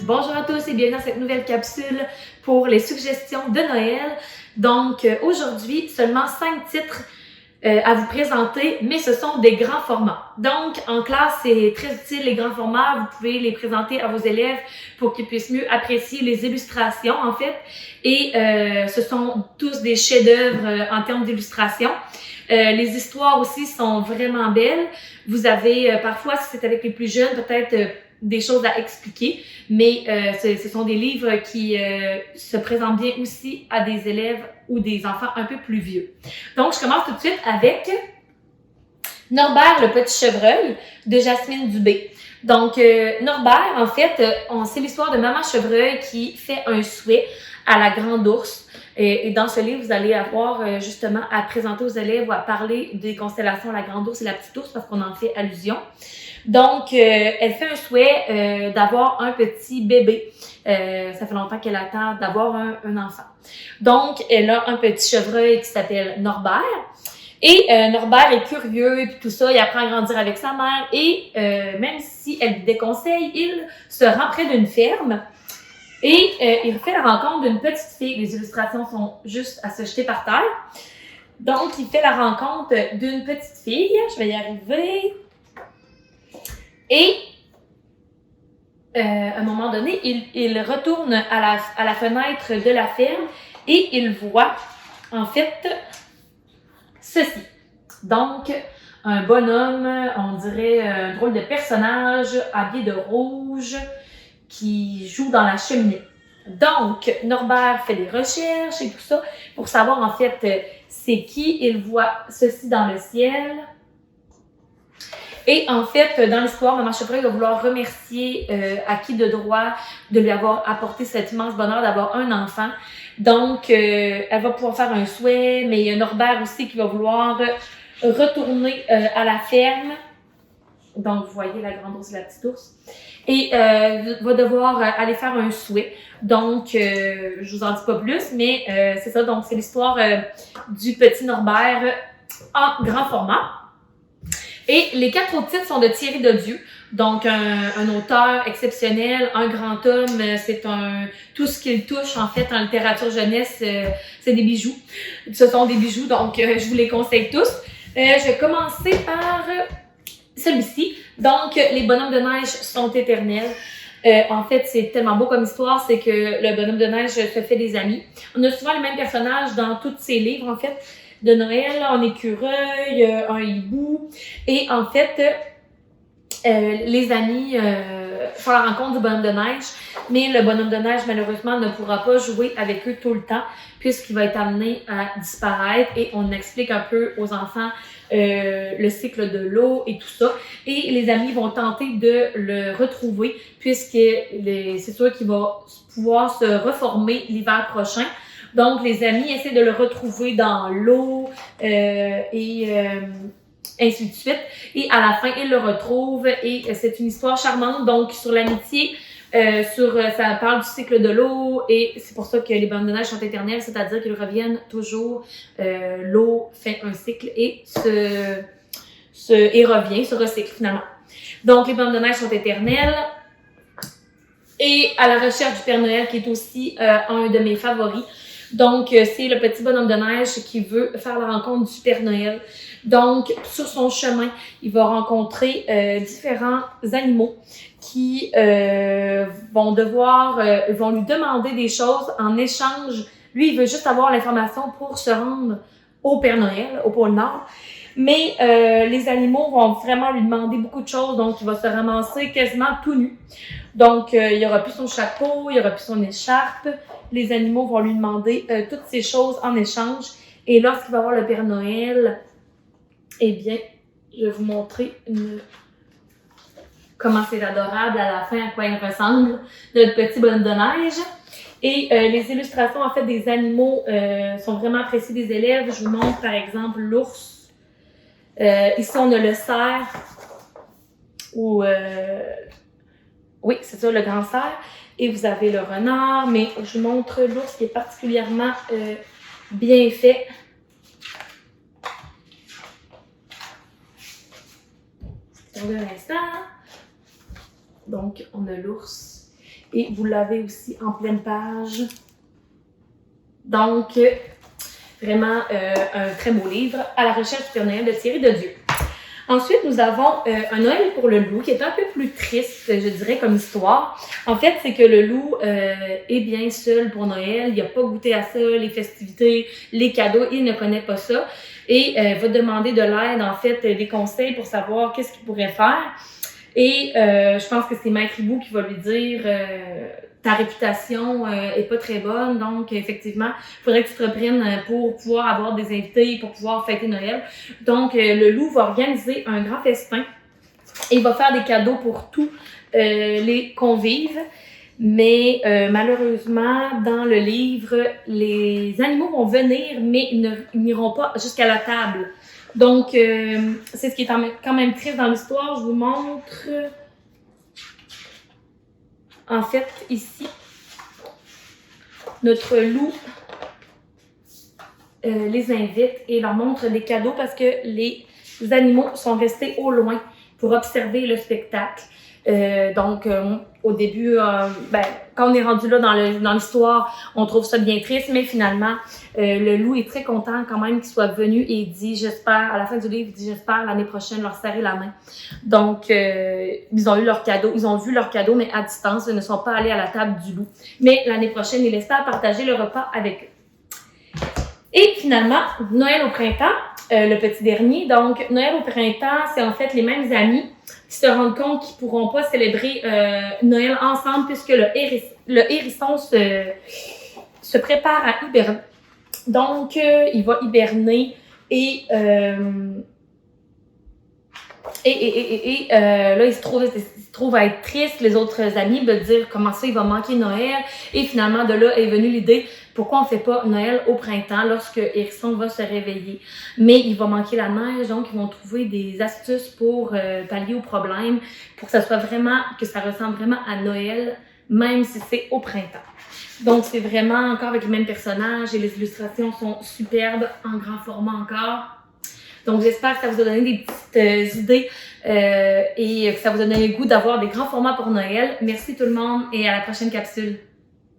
Bonjour à tous et bienvenue dans cette nouvelle capsule pour les suggestions de Noël. Donc aujourd'hui, seulement 5 titres à vous présenter, mais ce sont des grands formats. Donc en classe, c'est très utile les grands formats. Vous pouvez les présenter à vos élèves pour qu'ils puissent mieux apprécier les illustrations en fait. Et ce sont tous des chefs-d'œuvre en termes d'illustration. Les histoires aussi sont vraiment belles. Vous avez parfois, si c'est avec les plus jeunes, peut-être des choses à expliquer, mais ce sont des livres qui se présentent bien aussi à des élèves ou des enfants un peu plus vieux. Donc, je commence tout de suite avec Norbert le petit chevreuil de Jasmine Dubé. Donc, Norbert, en fait, c'est l'histoire de Maman Chevreuil qui fait un souhait à la grande ours. Et dans ce livre, vous allez avoir justement à présenter aux élèves ou à parler des constellations la grande ours et la petite ours parce qu'on en fait allusion. Donc, elle fait un souhait d'avoir un petit bébé. Ça fait longtemps qu'elle attend d'avoir un enfant. Donc, elle a un petit chevreuil qui s'appelle Norbert. Et Norbert est curieux et puis tout ça, il apprend à grandir avec sa mère. Et même si elle lui déconseille, il se rend près d'une ferme. Et il fait la rencontre d'une petite fille. Les illustrations sont juste à se jeter par terre. Donc, il fait la rencontre d'une petite fille. Je vais y arriver. Et à un moment donné, il retourne à la fenêtre de la ferme et il voit en fait ceci. Donc, un bonhomme, on dirait un drôle de personnage habillé de rouge qui joue dans la cheminée. Donc, Norbert fait des recherches et tout ça pour savoir en fait c'est qui. Il voit ceci dans le ciel. Et en fait, dans l'histoire, Maman Chevreuil va vouloir remercier à qui de droit de lui avoir apporté cet immense bonheur d'avoir un enfant. Donc, elle va pouvoir faire un souhait, mais il y a Norbert aussi qui va vouloir retourner à la ferme. Donc, vous voyez la grande ours et la petite ours. Et va devoir aller faire un souhait. Donc, je vous en dis pas plus, mais c'est ça. Donc, c'est l'histoire du petit Norbert en grand format. Et les 4 autres titres sont de Thierry Dodieu. Donc, un auteur exceptionnel, un grand homme, c'est tout ce qu'il touche, en fait, en littérature jeunesse, c'est des bijoux. Ce sont des bijoux, donc je vous les conseille tous. Je vais commencer par celui-ci. Donc, les bonhommes de neige sont éternels. En fait, c'est tellement beau comme histoire, c'est que le bonhomme de neige se fait des amis. On a souvent les mêmes personnages dans tous ces livres, en fait, de Noël, un écureuil, un hibou. Et en fait, les amis font la rencontre du bonhomme de neige, mais le bonhomme de neige, malheureusement, ne pourra pas jouer avec eux tout le temps, puisqu'il va être amené à disparaître. Et on explique un peu aux enfants le cycle de l'eau et tout ça. Et les amis vont tenter de le retrouver, puisque c'est sûr qu'il va pouvoir se reformer l'hiver prochain. Donc, les amis essaient de le retrouver dans l'eau ainsi de suite. Et à la fin, ils le retrouvent et c'est une histoire charmante. Donc, sur l'amitié, ça parle du cycle de l'eau et c'est pour ça que les bonhommes de neige sont éternels, c'est-à-dire qu'ils reviennent toujours. L'eau fait un cycle et revient, se recycle finalement. Donc, les bonhommes de neige sont éternels. Et à la recherche du Père Noël, qui est aussi un de mes favoris. Donc, c'est le petit bonhomme de neige qui veut faire la rencontre du Père Noël. Donc, sur son chemin, il va rencontrer différents animaux qui vont lui demander des choses en échange. Lui, il veut juste avoir l'information pour se rendre au Père Noël, au pôle Nord. Mais les animaux vont vraiment lui demander beaucoup de choses, donc il va se ramasser quasiment tout nu. Donc, il n'y aura plus son chapeau, il n'y aura plus son écharpe. Les animaux vont lui demander toutes ces choses en échange. Et lorsqu'il va voir le Père Noël, eh bien, je vais vous montrer comment c'est adorable à la fin, à quoi il ressemble, notre petit bonhomme de neige. Et les illustrations, en fait, des animaux sont vraiment appréciées des élèves. Je vous montre, par exemple, l'ours. Ici, on a le cerf. Oui, c'est ça, le grand cerf. Et vous avez le renard, mais je vous montre l'ours qui est particulièrement bien fait. Un instant. Donc, on a l'ours Et vous l'avez aussi en pleine page. Donc, vraiment un très beau livre, À la recherche du Père Noël de Thierry Dedieu. Ensuite, nous avons un Noël pour le loup qui est un peu plus triste, je dirais, comme histoire. En fait, c'est que le loup est bien seul pour Noël. Il n'a pas goûté à ça, les festivités, les cadeaux. Il ne connaît pas ça. Et va demander de l'aide, en fait, des conseils pour savoir qu'est-ce qu'il pourrait faire. Et je pense que c'est Maître Hibou qui va lui dire ta réputation est pas très bonne, donc effectivement, il faudrait que tu te reprennes pour pouvoir avoir des invités, pour pouvoir fêter Noël. Donc, le loup va organiser un grand festin et il va faire des cadeaux pour tous les convives. Mais malheureusement, dans le livre, les animaux vont venir, mais ils n'iront pas jusqu'à la table. Donc, c'est ce qui est quand même triste dans l'histoire. Je vous montre. En fait, ici, notre loup les invite et leur montre des cadeaux parce que les animaux sont restés au loin pour observer le spectacle. Donc, au début, quand on est rendu là dans l'histoire, on trouve ça bien triste, mais finalement, le loup est très content quand même qu'il soit venu et il dit, j'espère, à la fin du livre, il dit, j'espère l'année prochaine leur serrer la main. Donc, ils ont eu leur cadeau, ils ont vu leur cadeau, mais à distance, ils ne sont pas allés à la table du loup. Mais l'année prochaine, il espère partager le repas avec eux. Et finalement, Noël au printemps, le petit dernier. Donc, Noël au printemps, c'est en fait les mêmes amis qui se rendent compte qu'ils pourront pas célébrer Noël ensemble puisque le hérisson se prépare à hiberner. Donc, il va hiberner et là, il se trouve à être triste. Les autres amis veulent dire comment ça, il va manquer Noël. Et finalement, de là est venue l'idée, pourquoi on fait pas Noël au printemps lorsque Hérisson va se réveiller? Mais il va manquer la neige, donc ils vont trouver des astuces pour pallier au problème, pour que ça soit vraiment, que ça ressemble vraiment à Noël, même si c'est au printemps. Donc, c'est vraiment encore avec les mêmes personnages et les illustrations sont superbes, en grand format encore. Donc, j'espère que ça vous a donné des petites idées et que ça vous a donné le goût d'avoir des grands formats pour Noël. Merci tout le monde et à la prochaine capsule.